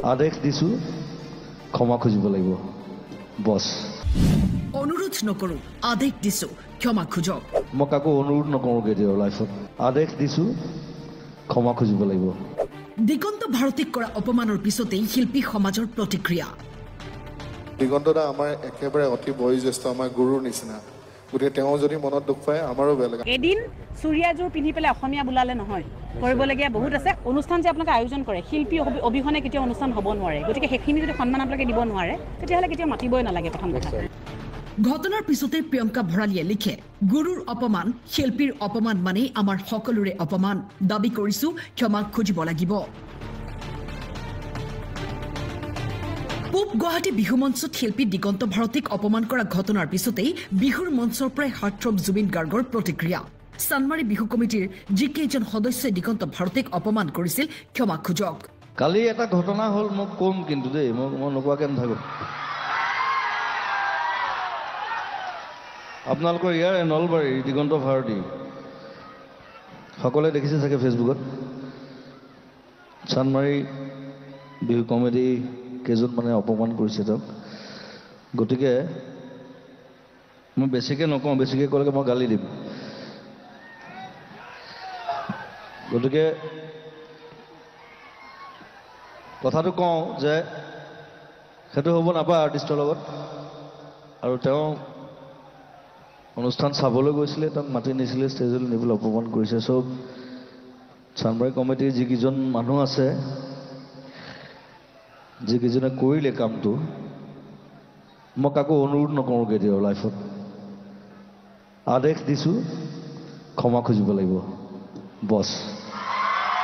আদেশ দিছোঁ ক্ষমা খুজিব লাগিব বছ অনুৰোধ নকৰোঁ আদেশ দিছোঁ ক্ষমা খুজক মই কাকো অনুৰোধ নকৰোঁ কেতিয়াও লাইফত আদেশ দিছোঁ ক্ষমা খুজিব লাগিব দিগন্ত ভাৰতীক কৰা অপমানৰ পিছতেই শিল্পী সমাজৰ প্ৰতিক্ৰিয়া দিগন্তদা আমাৰ একেবাৰে অতি বয়োজ্যেষ্ঠ আমাৰ গুৰুৰ নিচিনা গতিকে তেওঁ যদি মনত দুখ পায় আমাৰো বেয়া লাগে এদিন চুৰিয়াযোৰ পিন্ধি পেলাই অসমীয়া বোলালে নহয় কৰিবলগীয়া বহুত আছে অনুষ্ঠান যে আপোনালোকে আয়োজন কৰে শিল্পী অবিহনে কেতিয়াও অনুষ্ঠান হ'ব নোৱাৰে গতিকে সেইখিনি যদি সন্মান আপোনালোকে দিব নোৱাৰে তেতিয়াহ'লে কেতিয়াও মাতিবই নালাগে প্ৰথম কথা ঘটনাৰ পিছতে প্ৰিয়ংকা ভৰালীয়ে লিখে গুৰুৰ অপমান শিল্পীৰ অপমান মানেই আমাৰ সকলোৰে অপমান দাবী কৰিছোঁ ক্ষমা খুজিব লাগিব পূব গুৱাহাটী বিহু মঞ্চত শিল্পী দিগন্ত ভাৰতীক অপমান কৰা ঘটনাৰ পিছতেই বিহুৰ মঞ্চৰ পৰাই হাৰ্টথ্ৰব জুবিন গাৰ্গৰ প্ৰতিক্ৰিয়া চানমাৰী বিহু কমিটিৰ যিকেইজন সদস্যই দিগন্ত ভাৰতীক অপমান কৰিছিল ক্ষমা খুজক কালি এটা ঘটনা হ'ল মই ক'ম কিন্তু দেই মই নোকোৱাকৈ নাথাকোঁ আপোনালোকৰ ইয়াৰ নলবাৰী দিগন্ত ভাৰতী সকলোৱে দেখিছে চাগে ফেচবুকত চানমাৰী বিহু কমিটি কেইজনমানে অপমান কৰিছে তেওঁক গতিকে মই বেছিকৈ নকওঁ বেছিকৈ ক'লে মই গালি দিম গতিকে কথাটো কওঁ যে সেইটো হ'ব নাপায় আৰ্টিষ্টৰ লগত আৰু তেওঁ অনুষ্ঠান চাবলৈ গৈছিলে তাক মাতি নিছিলে ষ্টেজলৈ নিবলৈ অপমান কৰিছে চব চানমাৰী কমিটিৰ যিকেইজন মানুহ আছে যিকেইজনে কৰিলে কামটো মই কাকো অনুৰোধ নকৰোঁ কেতিয়াও লাইফত আদেশ দিছোঁ ক্ষমা খুজিব লাগিব বছ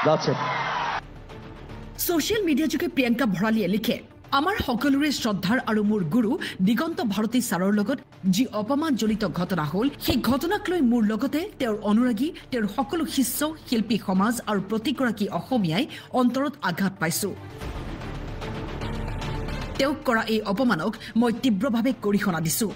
দ্যাটছ ইট ছ'চিয়েল মিডিয়াযোগে প্ৰিয়ংকা ভৰালীয়ে লিখে আমাৰ সকলোৰে শ্ৰদ্ধাৰ আৰু মোৰ গুৰু দিগন্ত ভাৰতী ছাৰৰ লগত যি অপমানজনিত ঘটনা হ'ল সেই ঘটনাক লৈ মোৰ লগতে তেওঁৰ অনুৰাগী তেওঁৰ সকলো শিষ্য শিল্পী সমাজ আৰু প্ৰতিগৰাকী অসমীয়াই অন্তৰত আঘাত পাইছোঁ তেওঁক কৰা এই অপমানক মই তীব্ৰভাৱে গৰিহণা দিছোঁ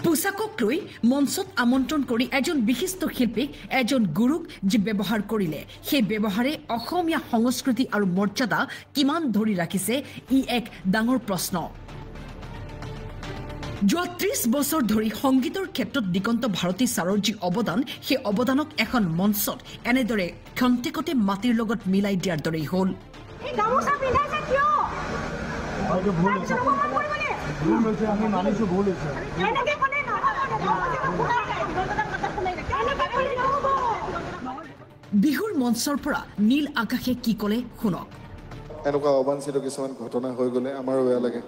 পোচাকক লৈ মঞ্চত আমন্ত্ৰণ কৰি এজন বিশিষ্ট শিল্পীক এজন গুৰুক যি ব্যৱহাৰ কৰিলে সেই ব্যৱহাৰে অসমীয়া সংস্কৃতি আৰু মৰ্যাদা কিমান ধৰি ৰাখিছে ই এক ডাঙৰ প্ৰশ্ন যোৱা 30 বছৰ ধৰি সংগীতৰ ক্ষেত্ৰত দিগন্ত ভাৰতী ছাৰৰ যি অৱদান সেই অৱদানক এখন মঞ্চত এনেদৰে ক্ষন্তেকতে মাটিৰ লগত মিলাই দিয়াৰ দৰেই হ'ল বিহুৰ মঞ্চৰ পৰা নীল আকাশে কি ক'লে শুনক এনেকুৱা অবাঞ্ছিত কিছুমান ঘটনা হৈ গ'লে আমাৰো বেয়া লাগে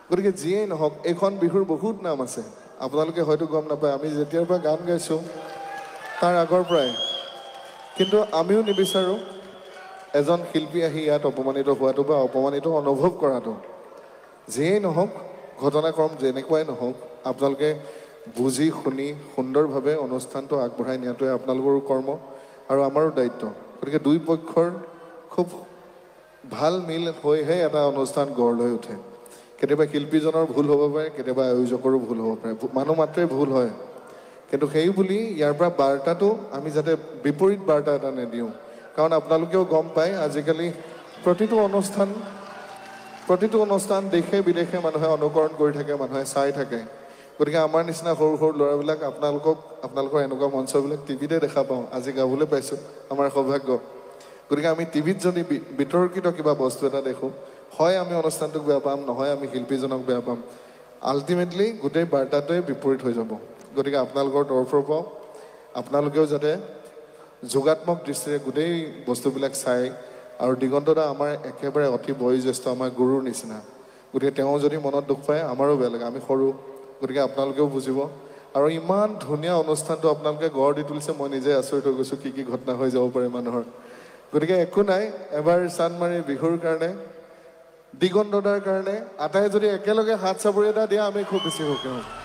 গতিকে যিয়েই নহওক এইখন বিহুৰ বহুত নাম আছে আপোনালোকে হয়তো গম নাপায় আমি যেতিয়াৰ পৰা গান গাইছোঁ তাৰ আগৰ পৰাই কিন্তু আমিও নিবিচাৰোঁ এজন শিল্পী আহি ইয়াত অপমানিত হোৱাটো বা অপমানিত অনুভৱ কৰাটো যিয়েই নহওক ঘটনাক্ৰম যেনেকুৱাই নহওক আপোনালোকে বুজি শুনি সুন্দৰভাৱে অনুষ্ঠানটো আগবঢ়াই নিয়াটোৱে আপোনালোকৰো কৰ্ম আৰু আমাৰো দায়িত্ব গতিকে দুই পক্ষৰ খুব ভাল মিল হৈহে এটা অনুষ্ঠান গঢ় লৈ উঠে কেতিয়াবা শিল্পীজনৰ ভুল হ'ব পাৰে কেতিয়াবা আয়োজকৰো ভুল হ'ব পাৰে মানুহ মাত্ৰেই ভুল হয় কিন্তু সেই বুলি ইয়াৰ পৰা বাৰ্তাটো আমি যাতে বিপৰীত বাৰ্তা এটা নিদিওঁ কাৰণ আপোনালোকেও গম পায় আজিকালি প্ৰতিটো অনুষ্ঠান দেশে বিদেশে মানুহে অনুকৰণ কৰি থাকে মানুহে চাই থাকে গতিকে আমাৰ নিচিনা সৰু সৰু ল'ৰাবিলাক আপোনালোকৰ এনেকুৱা মঞ্চবিলাক টিভিতে দেখা পাওঁ আজি গাবলৈ পাইছোঁ আমাৰ সৌভাগ্য গতিকে আমি টিভিত যদি বিতৰ্কিত কিবা বস্তু এটা দেখোঁ হয় আমি অনুষ্ঠানটোক বেয়া পাম নহয় আমি শিল্পীজনক বেয়া পাম আল্টিমেটলি গোটেই বাৰ্তাটোৱে বিপৰীত হৈ যাব গতিকে আপোনালোকৰ তৰফৰ পৰা আপোনালোকেও যাতে যোগাত্মক দৃষ্টিৰে গোটেই বস্তুবিলাক চাই আৰু দিগন্তদা আমাৰ একেবাৰে অতি বয়োজ্যেষ্ঠ আমাৰ গুৰুৰ নিচিনা গতিকে তেওঁ যদি মনত দুখ পায় আমাৰো বেয়া লাগে আমি সৰু গতিকে আপোনালোকেও বুজিব আৰু ইমান ধুনীয়া অনুষ্ঠানটো আপোনালোকে গঢ় দি তুলিছে মই নিজে আচৰিত হৈ গৈছোঁ কি ঘটনা হৈ যাব পাৰে মানুহৰ গতিকে একো নাই এবাৰ চানমাৰী বিহুৰ কাৰণে দিগন্তদাৰ কাৰণে আটাই যদি একেলগে হাত চাপৰি এটা দিয়া আমি খুব বেছি সুখী হ'ম